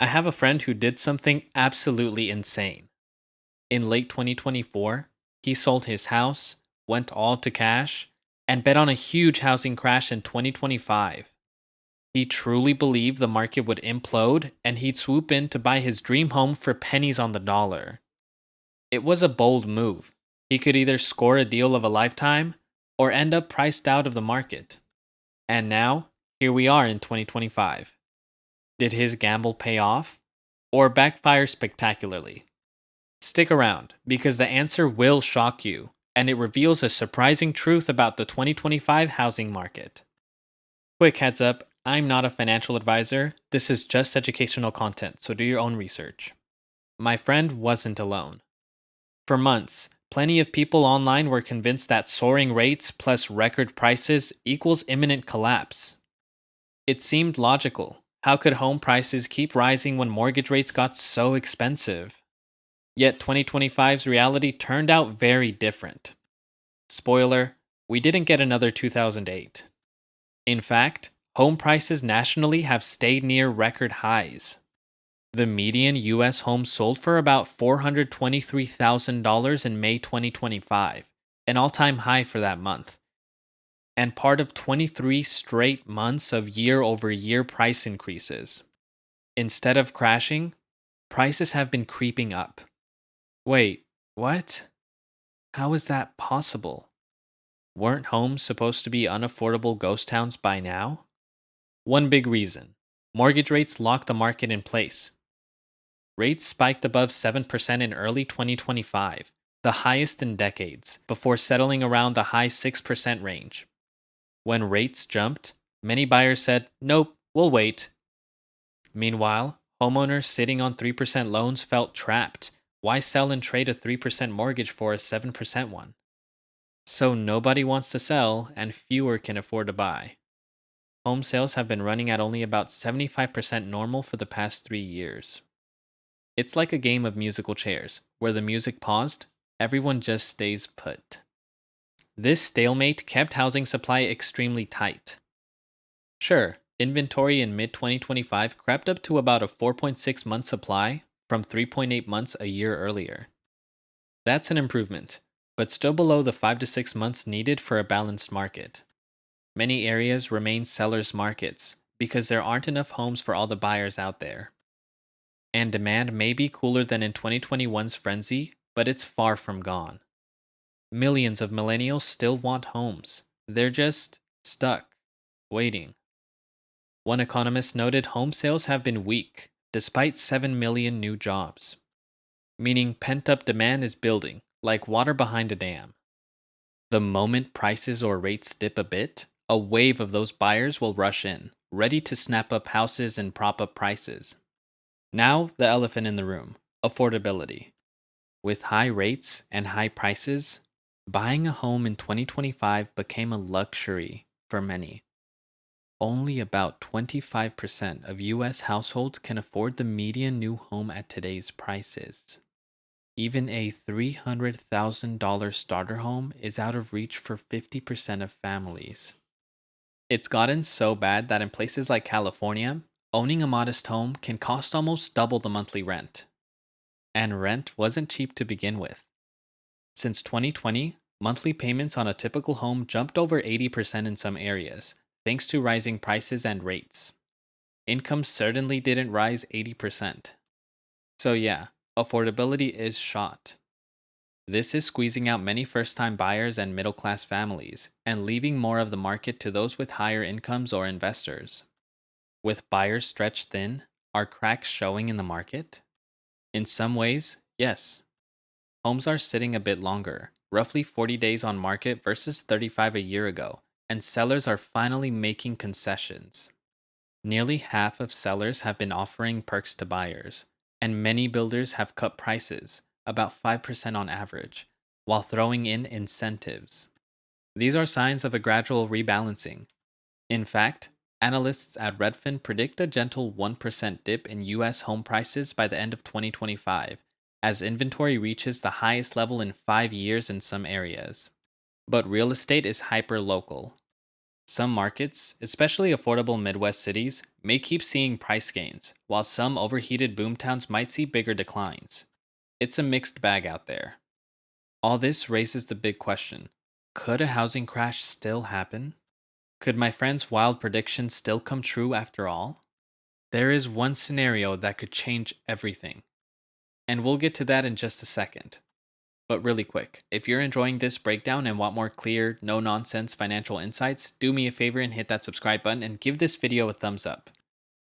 I have a friend who did something absolutely insane. In late 2024, he sold his house, went all to cash, and bet on a huge housing crash in 2025. He truly believed the market would implode and he'd swoop in to buy his dream home for pennies on the dollar. It was a bold move. He could either score a deal of a lifetime or end up priced out of the market. And now, here we are in 2025. Did his gamble pay off or backfire spectacularly? Stick around because the answer will shock you and it reveals a surprising truth about the 2025 housing market. Quick heads up, I'm not a financial advisor. This is just educational content, so do your own research. My friend wasn't alone. For months, plenty of people online were convinced that soaring rates plus record prices equals imminent collapse. It seemed logical. How could home prices keep rising when mortgage rates got so expensive? Yet 2025's reality turned out very different. Spoiler, we didn't get another 2008. In fact, home prices nationally have stayed near record highs. The median US home sold for about $423,000 in May 2025, an all time high for that month, and part of 23 straight months of year over year price increases. Instead of crashing, prices have been creeping up. Wait, what? How is that possible? Weren't homes supposed to be unaffordable ghost towns by now? One big reason: mortgage rates locked the market in place. Rates spiked above 7% in early 2025, the highest in decades, before settling around the high 6% range. When rates jumped, many buyers said, "Nope, we'll wait." Meanwhile, homeowners sitting on 3% loans felt trapped. Why sell and trade a 3% mortgage for a 7% one? So nobody wants to sell and fewer can afford to buy. Home sales have been running at only about 75% normal for the past 3 years. It's like a game of musical chairs, where the music paused, everyone just stays put. This stalemate kept housing supply extremely tight. Sure, inventory in mid 2025 crept up to about a 4.6 month supply from 3.8 months a year earlier. That's an improvement, but still below the 5 to 6 months needed for a balanced market. Many areas remain sellers' markets because there aren't enough homes for all the buyers out there. And demand may be cooler than in 2021's frenzy, but it's far from gone. Millions of millennials still want homes. They're just stuck, waiting. One economist noted home sales have been weak, despite 7 million new jobs, meaning pent up demand is building, like water behind a dam. The moment prices or rates dip a bit, a wave of those buyers will rush in, ready to snap up houses and prop up prices. Now, the elephant in the room: affordability. With high rates and high prices, buying a home in 2025 became a luxury for many. Only about 25% of US households can afford the median new home at today's prices. Even a $300,000 starter home is out of reach for 50% of families. It's gotten so bad that in places like California, owning a modest home can cost almost double the monthly rent. And rent wasn't cheap to begin with. Since 2020, monthly payments on a typical home jumped over 80% in some areas, thanks to rising prices and rates. Income certainly didn't rise 80%. So, yeah, affordability is shot. This is squeezing out many first time buyers and middle class families, and leaving more of the market to those with higher incomes or investors. With buyers stretched thin, are cracks showing in the market? In some ways, yes. Homes are sitting a bit longer, roughly 40 days on market versus 35 a year ago, and sellers are finally making concessions. Nearly half of sellers have been offering perks to buyers, and many builders have cut prices, about 5% on average, while throwing in incentives. These are signs of a gradual rebalancing. In fact, analysts at Redfin predict a gentle 1% dip in US home prices by the end of 2025, as inventory reaches the highest level in 5 years in some areas. But real estate is hyper local. Some markets, especially affordable Midwest cities, may keep seeing price gains, while some overheated boomtowns might see bigger declines. It's a mixed bag out there. All this raises the big question: could a housing crash still happen? Could my friend's wild predictions still come true after all? There is one scenario that could change everything, and we'll get to that in just a second. But really quick, if you're enjoying this breakdown and want more clear, no nonsense financial insights, do me a favor and hit that subscribe button and give this video a thumbs up.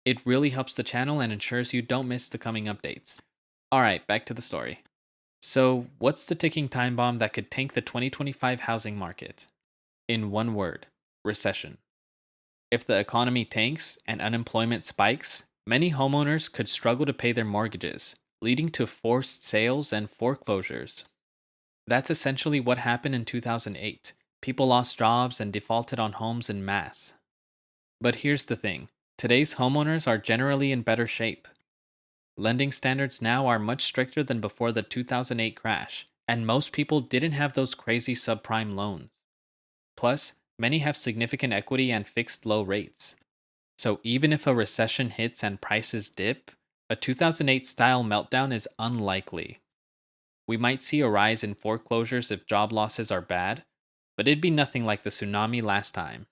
It really helps the channel and ensures you don't miss the coming updates. Alright, back to the story. So, what's the ticking time bomb that could tank the 2025 housing market? In one word: recession. If the economy tanks and unemployment spikes, many homeowners could struggle to pay their mortgages, leading to forced sales and foreclosures. That's essentially what happened in 2008. People lost jobs and defaulted on homes en masse. But here's the thing: today's homeowners are generally in better shape. Lending standards now are much stricter than before the 2008 crash, and most people didn't have those crazy subprime loans. Plus, many have significant equity and fixed low rates. So even if a recession hits and prices dip, a 2008 style meltdown is unlikely. We might see a rise in foreclosures if job losses are bad, but it'd be nothing like the tsunami last time.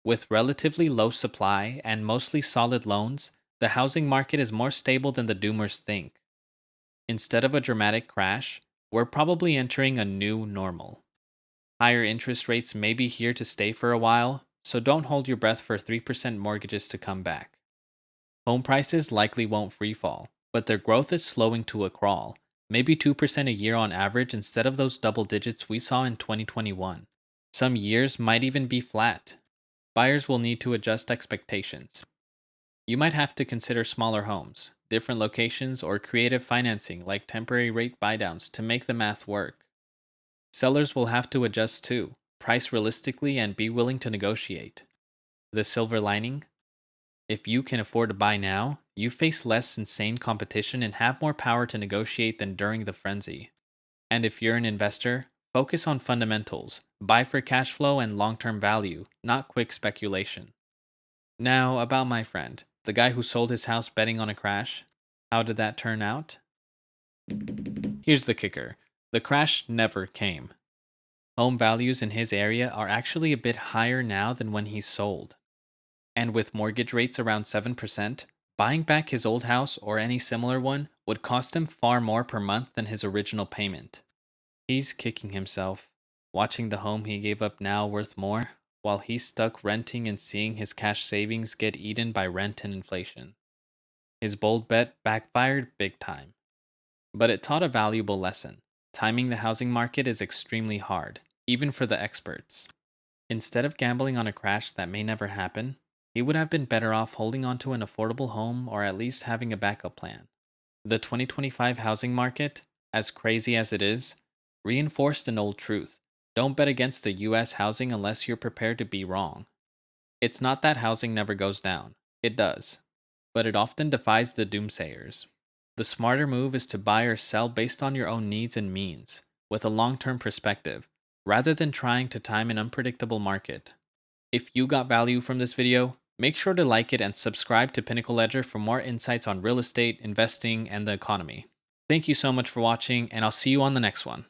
With relatively low supply and mostly solid loans, the housing market is more stable than the doomers think. Instead of a dramatic crash, we're probably entering a new normal. Higher interest rates may be here to stay for a while, so don't hold your breath for 3% mortgages to come back. Home prices likely won't freefall, but their growth is slowing to a crawl, maybe 2% a year on average instead of those double digits we saw in 2021. Some years might even be flat. Buyers will need to adjust expectations. You might have to consider smaller homes, different locations, or creative financing like temporary rate buydowns to make the math work. Sellers will have to adjust too, price realistically, and be willing to negotiate. The silver lining: if you can afford to buy now, you face less insane competition and have more power to negotiate than during the frenzy. And if you're an investor, focus on fundamentals, buy for cash flow and long term value, not quick speculation. Now, about my friend, the guy who sold his house betting on a crash. How did that turn out? Here's the kicker: the crash never came. Home values in his area are actually a bit higher now than when he sold. And with mortgage rates around 7%, buying back his old house or any similar one would cost him far more per month than his original payment. He's kicking himself, watching the home he gave up now worth more, while he's stuck renting and seeing his cash savings get eaten by rent and inflation. His bold bet backfired big time. But it taught a valuable lesson. Timing the housing market is extremely hard, even for the experts. Instead of gambling on a crash that may never happen, he would have been better off holding onto an affordable home or at least having a backup plan. The 2025 housing market, as crazy as it is, reinforced an old truth: don't bet against the US housing unless you're prepared to be wrong. It's not that housing never goes down, it does, but it often defies the doomsayers. The smarter move is to buy or sell based on your own needs and means, with a long term perspective, rather than trying to time an unpredictable market. If you got value from this video, make sure to like it and subscribe to Pinnacle Ledger for more insights on real estate, investing, and the economy. Thank you so much for watching, and I'll see you on the next one.